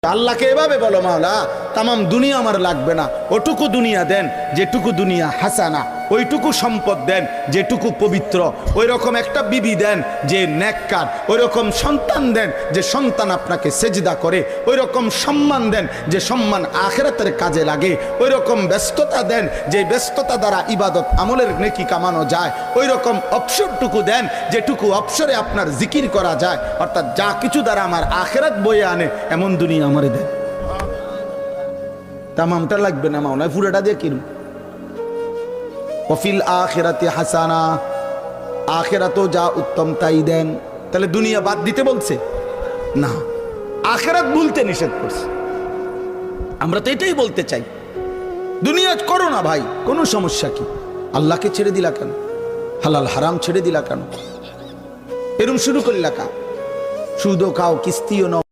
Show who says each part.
Speaker 1: আল্লাহকে এভাবে বলো, মাওলা তামাম দুনিয়া আমার লাগবে না, ওটুকু দুনিয়া দেন যেটুকু দুনিয়া হাসানা, ওইটুকু সম্পদ দেন যেটুকু পবিত্র, ওই রকম একটা বিবি দেন যে নেককার, ওই রকম সন্তান দেন যে সন্তান আপনাকে সেজদা করে, ওই রকম সম্মান দেন যে সম্মান আখিরাতের কাজে লাগে, ওই রকম ব্যস্ততা দেন যে ব্যস্ততা দ্বারা ইবাদত আমলের নেকি কামানো যায়, ওই রকম অবসরটুকু দেন যেটুকু অবসরে আপনার জিকির করা যায়, অর্থাৎ যা কিছু দ্বারা আমার আখিরাত বয়ে আনে এমন দুনিয়া আমারে দেন। তামামটা লাগবে না মাওলা, পুরোটা দিয়ে কিনুন। ওয়াফিল আখিরাতি হাসানা, আখিরাতও যা উত্তম তাই দেন। তাহলে দুনিয়া বাদ দিতে বলছে না, আখিরাত ভুলতে নিষেধ করছে। আমরা তো এটাই বলতে চাই, দুনিয়া করো না ভাই, কোনো সমস্যা কি? আল্লাহকে ছেড়ে দিলা কেন? হালাল হারাম ছেড়ে দিলা কেন? এরম শুরু করলা কা? সুদও খাও, কিস্তিও নাও।